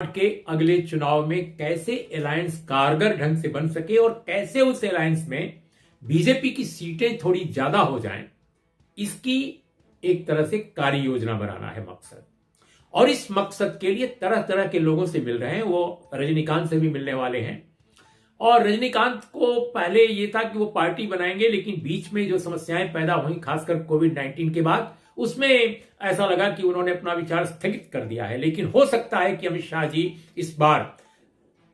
के अगले चुनाव में कैसे अलायंस कारगर ढंग से बन सके और कैसे उस अलायंस में बीजेपी की सीटें थोड़ी ज्यादा हो जाएं, इसकी एक तरह से कार्य योजना बनाना है मकसद। और इस मकसद के लिए तरह तरह के लोगों से मिल रहे हैं। वो रजनीकांत से भी मिलने वाले हैं। और रजनीकांत को पहले ये था कि वो पार्टी बनाएंगे, लेकिन बीच में जो समस्याएं पैदा हुई खासकर कोविड-19 के बाद, उसमें ऐसा लगा कि उन्होंने अपना विचार स्थगित कर दिया है। लेकिन हो सकता है कि अमित शाह जी इस बार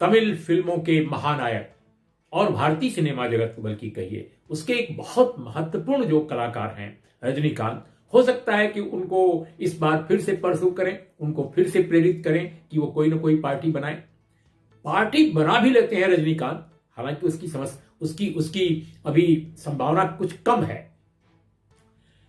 तमिल फिल्मों के महानायक और भारतीय सिनेमा जगत बल्कि कहिए उसके एक बहुत महत्वपूर्ण जो कलाकार हैं रजनीकांत, हो सकता है कि उनको इस बार फिर से परसू करें, उनको फिर से प्रेरित करें कि वो कोई ना कोई पार्टी बनाए। पार्टी बना भी लेते हैं रजनीकांत, हालांकि उसकी समझ उसकी अभी संभावना कुछ कम है,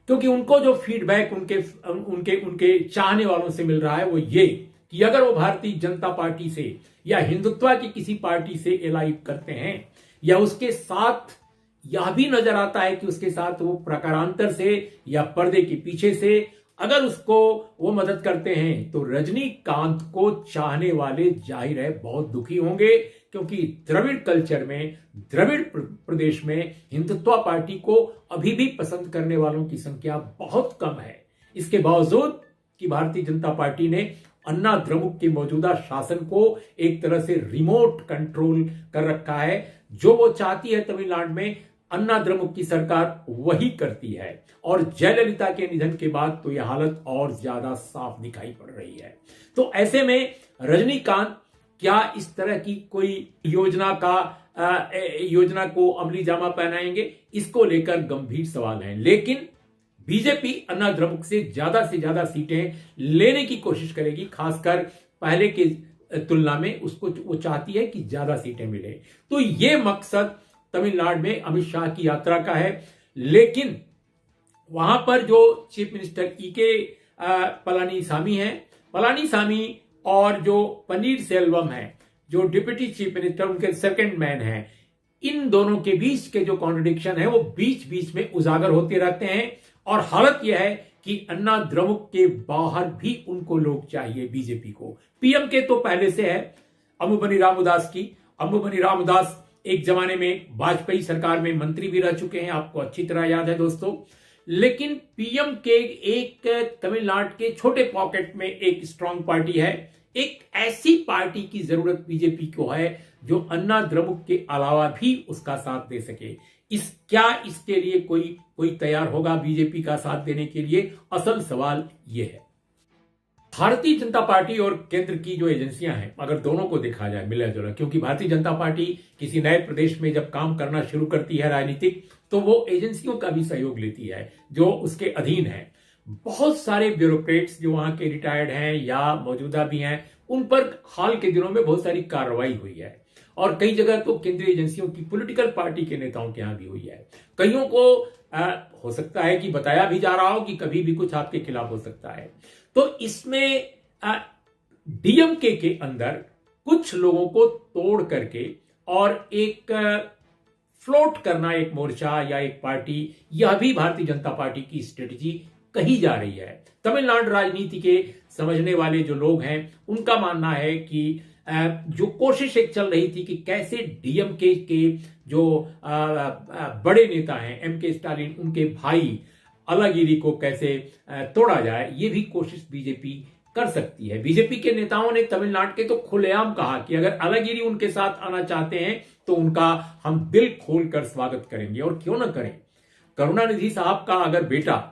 क्योंकि उनको जो फीडबैक उनके उनके उनके चाहने वालों से मिल रहा है वो ये कि अगर वो भारतीय जनता पार्टी से या हिंदुत्व की किसी पार्टी से एलाइव करते हैं या उसके साथ, यह भी नजर आता है कि उसके साथ वो प्रकारांतर से या पर्दे के पीछे से अगर उसको वो मदद करते हैं, तो रजनीकांत को चाहने वाले जाहिर है बहुत दुखी होंगे, क्योंकि द्रविड़ कल्चर में, द्रविड़ प्रदेश में हिंदुत्व पार्टी को अभी भी पसंद करने वालों की संख्या बहुत कम है। इसके बावजूद कि भारतीय जनता पार्टी ने अन्ना द्रमुक के मौजूदा शासन को एक तरह से रिमोट कंट्रोल कर रखा है। जो वो चाहती है तमिलनाडु में अन्ना द्रमुक की सरकार वही करती है। और जयललिता के निधन के बाद तो यह हालत और ज्यादा साफ दिखाई पड़ रही है। तो ऐसे में रजनीकांत क्या इस तरह की कोई योजना को अमली जामा पहनाएंगे, इसको लेकर गंभीर सवाल हैं। लेकिन बीजेपी अन्ना द्रमुक से ज्यादा सीटें लेने की कोशिश करेगी, खासकर पहले के तुलना में उसको वो चाहती है कि ज्यादा सीटें मिले। तो ये मकसद तमिलनाडु में अमित शाह की यात्रा का है। लेकिन वहां पर जो चीफ मिनिस्टर ईके पलानीसामी हैं, पलानीसामी और जो पनीर सेल्वम है जो डिप्टी चीफ मिनिस्टर, उनके सेकंड मैन हैं, इन दोनों के बीच के जो कॉन्ट्रडिक्शन है वो बीच बीच में उजागर होते रहते हैं। और हालत यह है कि अन्ना द्रमुक के बाहर भी उनको लोग चाहिए बीजेपी को। पीएम के तो पहले से है अंबुमनी रामदास की। अंबुमनी रामदास एक जमाने में वाजपेयी सरकार में मंत्री भी रह चुके हैं, आपको अच्छी तरह याद है दोस्तों। लेकिन पीएम के एक तमिलनाडु के छोटे पॉकेट में एक स्ट्रांग पार्टी है। एक ऐसी पार्टी की जरूरत बीजेपी को है जो अन्ना द्रमुक के अलावा भी उसका साथ दे सके। क्या इसके लिए कोई तैयार होगा बीजेपी का साथ देने के लिए? असल सवाल यह है। भारतीय जनता पार्टी और केंद्र की जो एजेंसियां हैं, अगर दोनों को देखा जाए मिला जुला, क्योंकि भारतीय जनता पार्टी किसी नए प्रदेश में जब काम करना शुरू करती है राजनीतिक, तो वो एजेंसियों का भी सहयोग लेती है जो उसके अधीन है। बहुत सारे ब्यूरोक्रेट्स जो वहां के रिटायर्ड हैं या मौजूदा भी हैं, उन पर हाल के दिनों में बहुत सारी कार्रवाई हुई है। और कई जगह तो केंद्रीय एजेंसियों की पॉलिटिकल पार्टी के नेताओं के यहां भी हुई है। कईयों को हो सकता है कि बताया भी जा रहा हो कि कभी भी कुछ आपके खिलाफ हो सकता है। तो इसमें डीएमके के अंदर कुछ लोगों को तोड़ करके और एक फ्लोट करना, एक मोर्चा या एक पार्टी, यह भी भारतीय जनता पार्टी की स्ट्रेटजी कही जा रही है। तमिलनाडु राजनीति के समझने वाले जो लोग हैं, उनका मानना है कि जो कोशिश एक चल रही थी कि कैसे डीएमके के जो बड़े नेता हैं एमके स्टालिन, उनके भाई अलगिरी को कैसे तोड़ा जाए, ये भी कोशिश बीजेपी कर सकती है। बीजेपी के नेताओं ने तमिलनाडु के तो खुलेआम कहा कि अगर अलगिरी उनके साथ आना चाहते हैं तो उनका हम दिल खोलकर स्वागत करेंगे। और क्यों ना करें, करुणानिधि साहब का अगर बेटा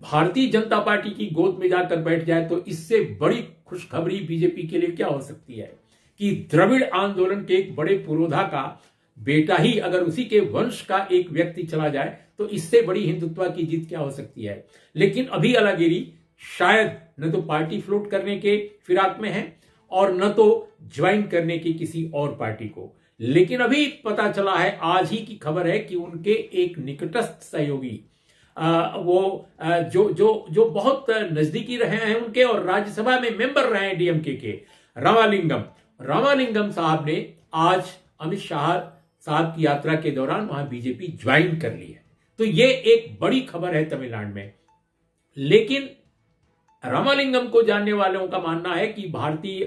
भारतीय जनता पार्टी की गोद में जाकर बैठ जाए तो इससे बड़ी खुशखबरी बीजेपी के लिए क्या हो सकती है कि द्रविड़ आंदोलन के एक बड़े पुरोधा का बेटा ही अगर उसी के वंश का एक व्यक्ति चला जाए तो इससे बड़ी हिंदुत्व की जीत क्या हो सकती है। लेकिन अभी अलगिरी शायद न तो पार्टी फ्लोट करने के फिराक में है और न तो ज्वाइन करने की किसी और पार्टी को। लेकिन अभी पता चला है, आज ही की खबर है कि उनके एक निकटस्थ सहयोगी जो बहुत नजदीकी रहे हैं उनके और राज्यसभा में मेंबर रहे हैं डीएमके के, रामालिंगम साहब ने आज अमित शाह साहब की यात्रा के दौरान वहां बीजेपी ज्वाइन कर ली है। तो ये एक बड़ी खबर है तमिलनाडु में। लेकिन रामालिंगम को जानने वालों का मानना है कि भारतीय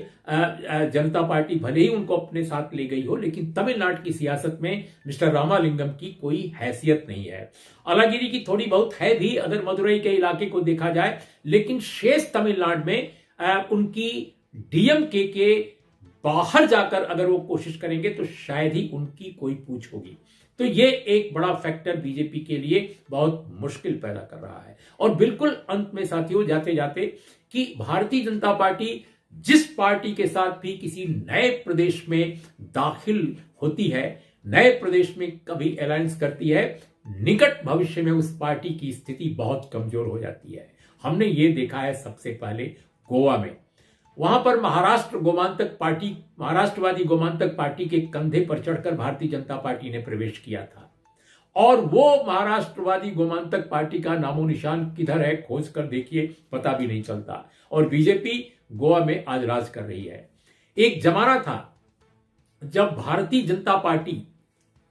जनता पार्टी भले ही उनको अपने साथ ले गई हो, लेकिन तमिलनाडु की सियासत में मिस्टर रामालिंगम की कोई हैसियत नहीं है। अलागिरी की थोड़ी बहुत है भी अगर मदुरई के इलाके को देखा जाए, लेकिन शेष तमिलनाडु में उनकी डीएमके के बाहर जाकर अगर वो कोशिश करेंगे तो शायद ही उनकी कोई पूछ होगी। तो ये एक बड़ा फैक्टर बीजेपी के लिए बहुत मुश्किल पैदा कर रहा है। और बिल्कुल अंत में साथियों, जाते जाते, कि भारतीय जनता पार्टी जिस पार्टी के साथ भी किसी नए प्रदेश में दाखिल होती है, नए प्रदेश में कभी अलायंस करती है, निकट भविष्य में उस पार्टी की स्थिति बहुत कमजोर हो जाती है। हमने ये देखा है सबसे पहले गोवा में। वहां पर महाराष्ट्रवादी गोमांतक पार्टी के कंधे पर चढ़कर भारतीय जनता पार्टी ने प्रवेश किया था, और वो महाराष्ट्रवादी गोमांतक पार्टी का नामो निशान किधर है खोज कर देखिए, पता भी नहीं चलता। और बीजेपी गोवा में आज राज कर रही है। एक जमाना था जब भारतीय जनता पार्टी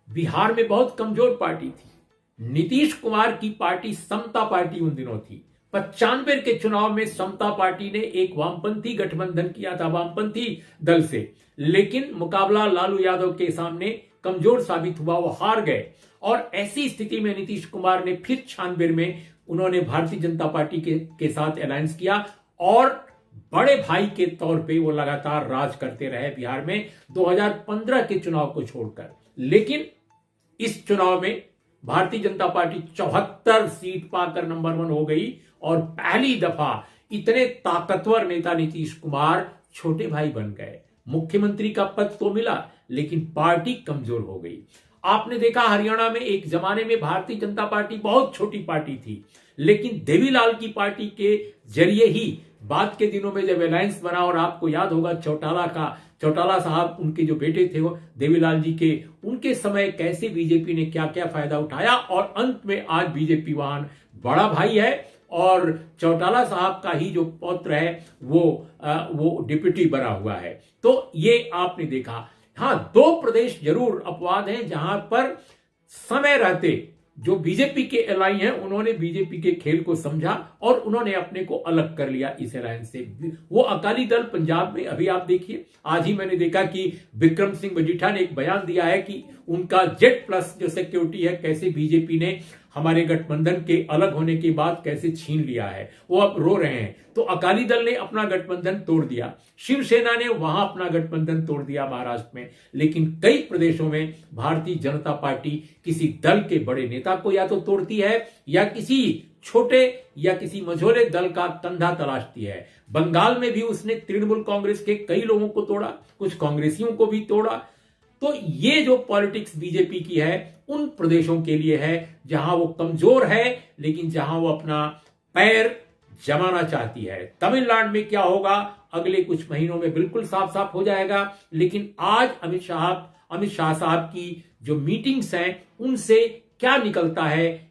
बिहार में बहुत कमजोर पार्टी थी। नीतीश कुमार की पार्टी समता पार्टी उन दिनों थी। 95 के चुनाव में समता पार्टी ने एक वामपंथी गठबंधन किया था वामपंथी दल से, लेकिन मुकाबला लालू यादव के सामने कमजोर साबित हुआ, वो हार गए। और ऐसी स्थिति में नीतीश कुमार ने फिर 96 में उन्होंने भारतीय जनता पार्टी के साथ अलायंस किया, और बड़े भाई के तौर पे वो लगातार राज करते रहे बिहार में 2015 के चुनाव को छोड़कर। लेकिन इस चुनाव में भारतीय जनता पार्टी 74 सीट पाकर नंबर 1 हो गई, और पहली दफा इतने ताकतवर नेता नीतीश कुमार छोटे भाई बन गए। मुख्यमंत्री का पद तो मिला, लेकिन पार्टी कमजोर हो गई। आपने देखा हरियाणा में एक जमाने में भारतीय जनता पार्टी बहुत छोटी पार्टी थी, लेकिन देवीलाल की पार्टी के जरिए ही बाद के दिनों में जब अलायंस बना, और आपको याद होगा चौटाला साहब उनके जो बेटे थे वो देवीलाल जी के, उनके समय कैसे बीजेपी ने क्या क्या फायदा उठाया, और अंत में आज बीजेपी वहां बड़ा भाई है, और चौटाला साहब का ही जो पौत्र है वो डिप्टी बना हुआ है। तो ये आपने देखा। हाँ, 2 प्रदेश जरूर अपवाद हैं जहां पर समय रहते जो बीजेपी के एलाई हैं उन्होंने बीजेपी के खेल को समझा और उन्होंने अपने को अलग कर लिया इस अलायंस से। वो अकाली दल पंजाब में, अभी आप देखिए, आज ही मैंने देखा कि विक्रम सिंह मजीठा ने एक बयान दिया है कि उनका Z+ जो सिक्योरिटी है कैसे बीजेपी ने हमारे गठबंधन के अलग होने के बाद कैसे छीन लिया है, वो अब रो रहे हैं। तो अकाली दल ने अपना गठबंधन तोड़ दिया, शिवसेना ने वहां अपना गठबंधन तोड़ दिया महाराष्ट्र में, लेकिन कई प्रदेशों में भारतीय जनता पार्टी किसी दल के बड़े नेता को या तो तोड़ती है या किसी छोटे या किसी मझोले दल का कंधा तलाशती है। बंगाल में भी उसने तृणमूल कांग्रेस के कई लोगों को तोड़ा, कुछ कांग्रेसियों को भी तोड़ा। तो ये जो पॉलिटिक्स बीजेपी की है उन प्रदेशों के लिए है जहां वो कमजोर है, लेकिन जहां वो अपना पैर जमाना चाहती है। तमिलनाडु में क्या होगा अगले कुछ महीनों में बिल्कुल साफ साफ हो जाएगा। लेकिन आज अमित शाह साहब की जो मीटिंग्स हैं उनसे क्या निकलता है